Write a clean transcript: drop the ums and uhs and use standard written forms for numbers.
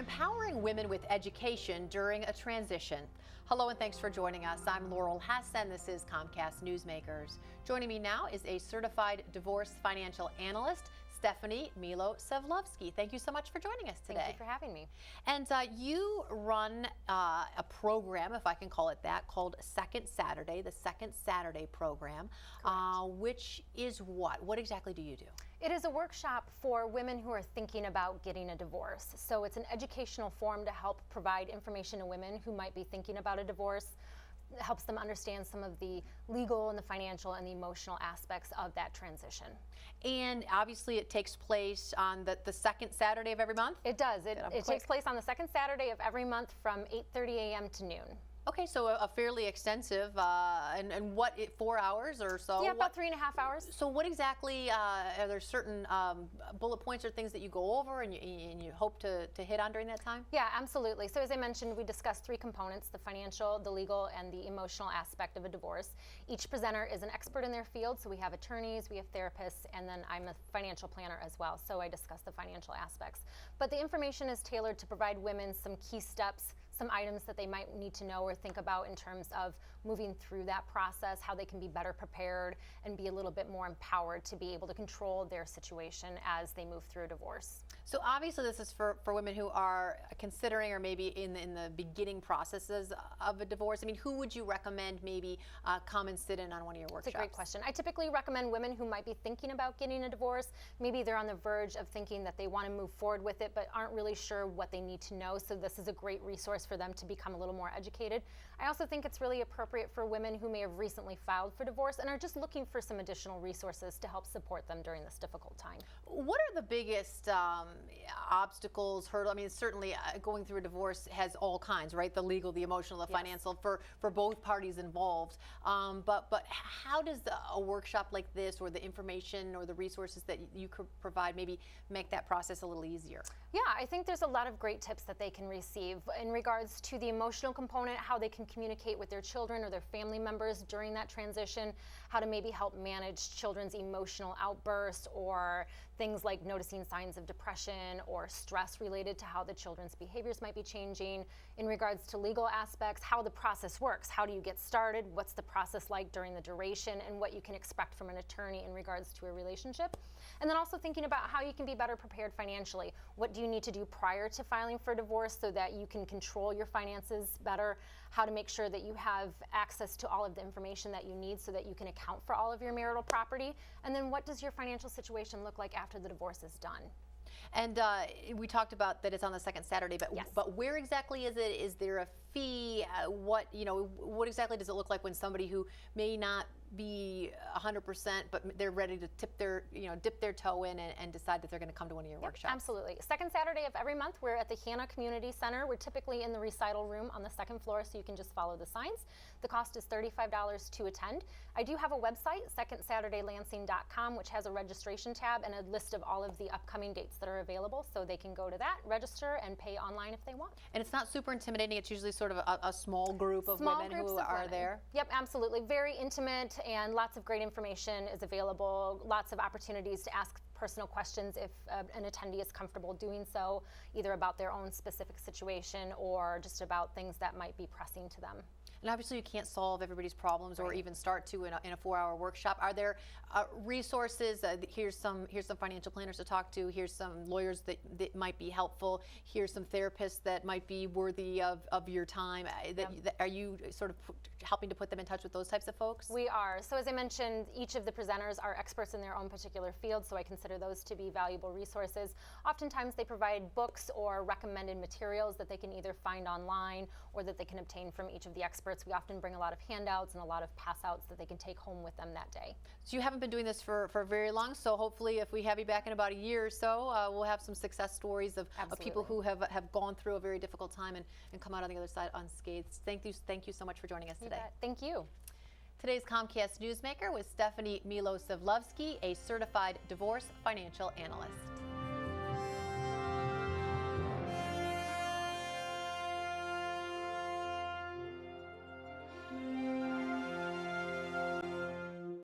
empowering women with education during a transition. Hello and thanks for joining us. I'm Laurel Hess and this is Comcast Newsmakers. Joining me now is a certified divorce financial analyst, Stephanie Milosavlevski. Thank you so much for joining us today. Thank you for having me. And you run a program, if I can call it that, called Second Saturday, the Second Saturday program, which is what? What exactly do you do? It is a workshop for women who are thinking about getting a divorce. So it's an educational forum to help provide information to women who might be thinking about a divorce. It helps them understand some of the legal and the financial and the emotional aspects of that transition. And obviously it takes place on the second Saturday of every month? It does. It takes place on the second Saturday of every month from 8:30 a.m. to noon. Okay, so a fairly extensive, and what, 4 hours or so? Yeah, about 3.5 hours. So what exactly, are there certain bullet points or things that you go over and you hope to hit on during that time? Yeah, absolutely. So as I mentioned, we discussed three components: the financial, the legal, and the emotional aspect of a divorce. Each presenter is an expert in their field, so we have attorneys, we have therapists, and then I'm a financial planner as well, so I discuss the financial aspects. But the information is tailored to provide women some key steps, some items that they might need to know or think about in terms of moving through that process, how they can be better prepared and be a little bit more empowered to be able to control their situation as they move through a divorce. So obviously this is for women who are considering or maybe in the beginning processes of a divorce. I mean, who would you recommend maybe come and sit in on one of your workshops? It's a great question. I typically recommend women who might be thinking about getting a divorce. Maybe they're on the verge of thinking that they want to move forward with it but aren't really sure what they need to know. So this is a great resource for them to become a little more educated. I also think it's really appropriate for women who may have recently filed for divorce and are just looking for some additional resources to help support them during this difficult time. What are the biggest obstacles, hurdles? I mean, certainly going through a divorce has all kinds, right? The legal, the emotional, the financial, for both parties involved. But how does a workshop like this or the information or the resources that you could provide maybe make that process a little easier? Yeah, I think there's a lot of great tips that they can receive in regards to the emotional component, how they can communicate with their children or their family members during that transition, how to maybe help manage children's emotional outbursts or things like noticing signs of depression or stress related to how the children's behaviors might be changing. In regards to legal aspects, how the process works, how do you get started, what's the process like during the duration, and what you can expect from an attorney in regards to a relationship. And then also thinking about how you can be better prepared financially. What do you need to do prior to filing for divorce so that you can control your finances better? How to make sure that you have access to all of the information that you need so that you can account for all of your marital property. And then what does your financial situation look like after the divorce is done? And we talked about that it's on the second Saturday, but Yes. But where exactly is it? Is there a fee? What what exactly does it look like when somebody who may not be 100%, but they're ready to dip their toe in and decide that they're going to come to one of your workshops? Absolutely. Second Saturday of every month, we're at the Hannah Community Center. We're typically in the recital room on the second floor, so you can just follow the signs. The cost is $35 to attend. I do have a website, secondsaturdaylansing.com, which has a registration tab and a list of all of the upcoming dates that are available, so they can go to that, register, and pay online if they want. And it's not super intimidating. It's usually sort of a small group of women who are there. Yep, absolutely. Very intimate, and lots of great information is available. Lots of opportunities to ask personal questions if an attendee is comfortable doing so, either about their own specific situation or just about things that might be pressing to them. And obviously you can't solve everybody's problems or even start to in a 4-hour workshop. Are there resources? Here's some financial planners to talk to. Here's some lawyers that might be helpful. Here's some therapists that might be worthy of your time. Are you sort of helping to put them in touch with those types of folks? We are. So as I mentioned, each of the presenters are experts in their own particular field, so I consider those to be valuable resources. Oftentimes they provide books or recommended materials that they can either find online or that they can obtain from each of the experts. We often bring a lot of handouts and a lot of pass-outs that they can take home with them that day. So you haven't been doing this for very long, so hopefully if we have you back in about a year or so, we'll have some success stories of people who have gone through a very difficult time and come out on the other side unscathed. Thank you so much for joining us today. Thank you. Today's Comcast Newsmaker was Stephanie Milosavlevski, a certified divorce financial analyst.